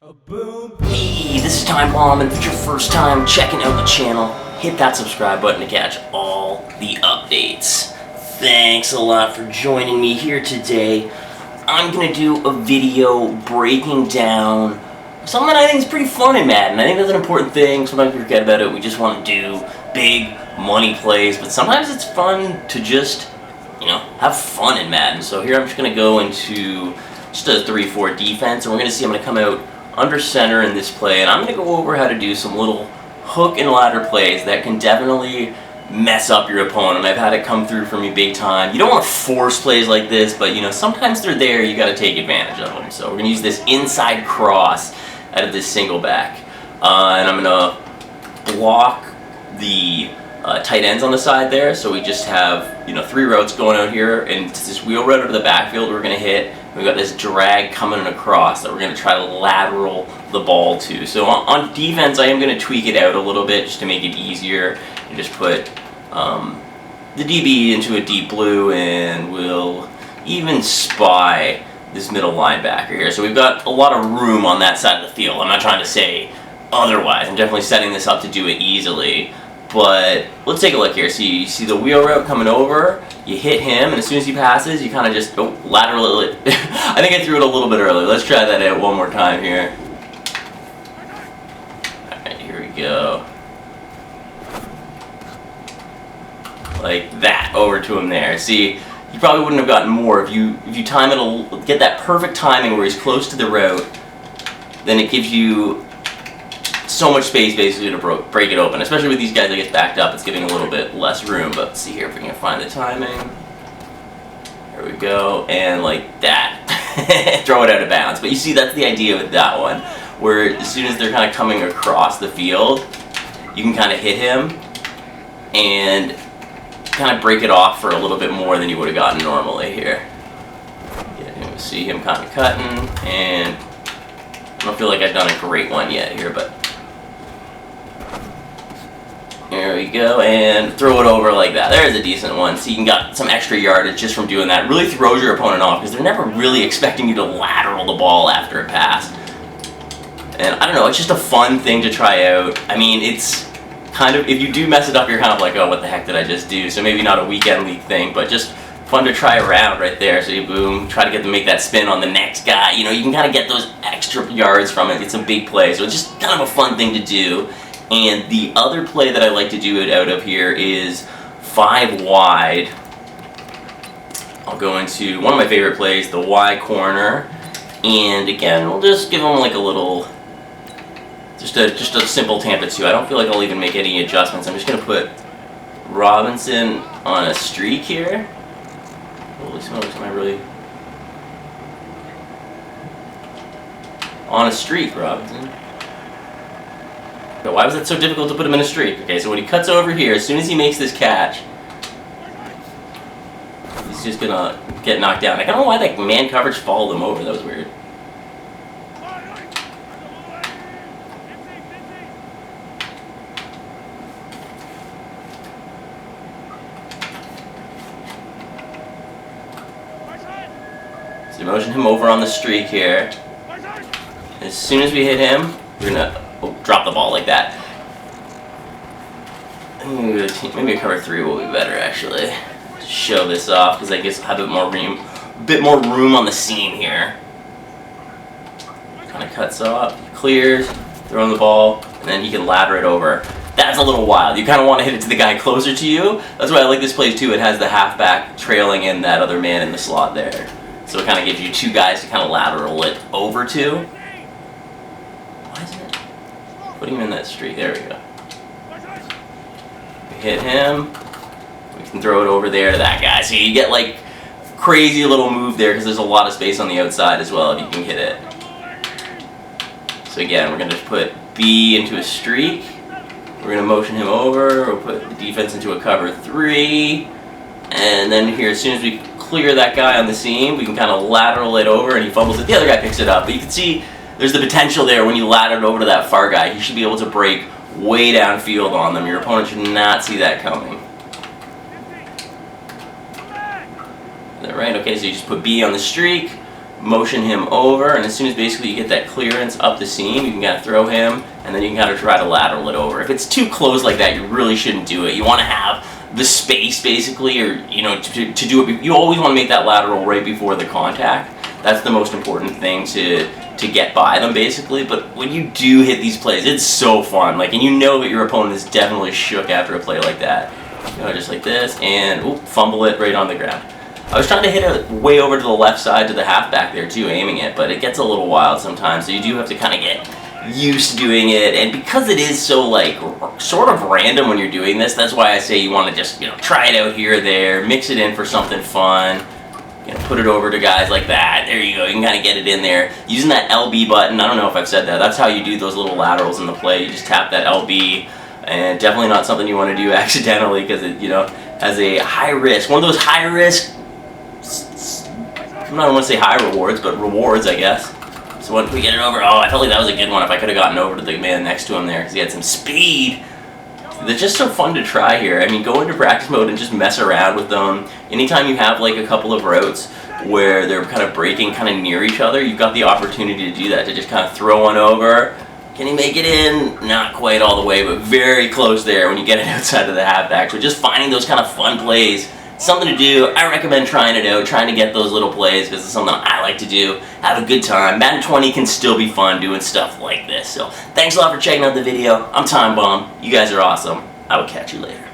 Hey, this is Time Bomb, and if it's your first time checking out the channel, hit that subscribe button to catch all the updates. Thanks a lot for joining me here today. I'm gonna do a video breaking down something that I think is pretty fun in Madden. I think that's an important thing. Sometimes we forget about it. We just want to do big money plays, but sometimes it's fun to just, have fun in Madden. So here I'm just gonna go into just a 3-4 defense, and we're gonna see I'm gonna come out under center in this play, and I'm going to go over how to do some little hook and ladder plays that can definitely mess up your opponent. I've had it come through for me big time. You don't want to force plays like this, but sometimes they're there, you got to take advantage of them. So we're going to use this inside cross out of this single back, and I'm going to block the tight ends on the side there, so we just have 3 routes going out here, and it's this wheel route out of the backfield we're going to hit. We've got this drag coming across that we're going to try to lateral the ball to. So on defense, I am going to tweak it out a little bit just to make it easier. You just put the DB into a deep blue, and we'll even spy this middle linebacker here. So we've got a lot of room on that side of the field. I'm not trying to say otherwise. I'm definitely setting this up to do it easily. But let's take a look here. So you see the wheel route coming over, you hit him, and as soon as he passes, you kind of just lateral it. I think I threw it a little bit early. Let's try that out one more time here. Alright, here we go. Like that, over to him there. See, you probably wouldn't have gotten more if you time it, get that perfect timing where he's close to the route, then it gives you so much space basically to break it open, especially with these guys that get backed up. It's giving a little bit less room, but let's see here if we can find the timing. There we go, and like that, throw it out of bounds. But you see, that's the idea with that one, where as soon as they're kind of coming across the field, you can kind of hit him and kind of break it off for a little bit more than you would have gotten normally here. Yeah, see him kind of cutting, and I don't feel like I've done a great one yet here, but there we go, and throw it over like that. There's a decent one. So you can get some extra yardage just from doing that. Really throws your opponent off because they're never really expecting you to lateral the ball after a pass. And I don't know, it's just a fun thing to try out. I mean, it's kind of, if you do mess it up, you're kind of like, oh, what the heck did I just do? So maybe not a weekend league thing, but just fun to try around right there. So you boom, try to get them to make that spin on the next guy. You can kind of get those extra yards from it. It's a big play, so it's just kind of a fun thing to do. And the other play that I like to do it out of here is 5 wide. I'll go into one of my favorite plays, the Y corner. And again, we'll just give them like a little, just a simple Tampa 2. I don't feel like I'll even make any adjustments. I'm just going to put Robinson on a streak here. Holy smokes, am I really on a streak, Robinson? But why was that so difficult to put him in a streak? Okay, so when he cuts over here, as soon as he makes this catch, he's just gonna get knocked down. I don't know why that man coverage followed him over. That was weird. So motion him over on the streak here. As soon as we hit him, we're gonna drop the ball like that. Maybe a cover 3 will be better actually. To show this off, because I guess I'll have a bit more room on the seam here. Kind of cuts off, clears, throwing the ball, and then he can ladder it over. That's a little wild. You kind of want to hit it to the guy closer to you. That's why I like this play too. It has the halfback trailing in that other man in the slot there. So it kind of gives you 2 guys to kind of lateral it over to. Why isn't it? Put him in that streak. There we go. We hit him. We can throw it over there to that guy. So you get like crazy little move there because there's a lot of space on the outside as well if you can hit it. So again, we're going to put B into a streak. We're going to motion him over. We'll put the defense into a cover 3. And then here, as soon as we clear that guy on the seam, we can kind of lateral it over and he fumbles it. The other guy picks it up. But you can see there's the potential there when you ladder it over to that far guy. He should be able to break way downfield on them. Your opponent should not see that coming. Is that right? Okay, so you just put B on the streak, motion him over, and as soon as basically you get that clearance up the seam, you can kind of throw him, and then you can kind of try to lateral it over. If it's too close like that, you really shouldn't do it. You want to have the space basically, or to do it. You always want to make that lateral right before the contact. That's the most important thing to get by them basically. But when you do hit these plays, it's so fun. Like, and you know that your opponent is definitely shook after a play like that. Just like this, and fumble it right on the ground. I was trying to hit it way over to the left side to the halfback there too, aiming it, but it gets a little wild sometimes, so you do have to kind of get used to doing it. And because it is so like sort of random when you're doing this, that's why I say you want to just try it out here or there, mix it in for something fun. Put it over to guys like that. There you go. You can kind of get it in there using that LB button. I don't know if I've said that. That's how you do those little laterals in the play. You just tap that LB, and definitely not something you want to do accidentally because it has a high risk. One of those high risk. I don't want to say high rewards, but rewards, I guess. So once we get it over, I felt like that was a good one if I could have gotten over to the man next to him there because he had some speed. They're just so fun to try here. I mean, go into practice mode and just mess around with them. Anytime you have like a couple of routes where they're kind of breaking kind of near each other, you've got the opportunity to do that, to just kind of throw one over. Can he make it in? Not quite all the way, but very close there when you get it outside of the halfback. So just finding those kind of fun plays. Something to do. I recommend trying it out, trying to get those little plays because it's something I like to do. Have a good time. Madden 20 can still be fun doing stuff like this. So thanks a lot for checking out the video. I'm Time Bomb. You guys are awesome. I will catch you later.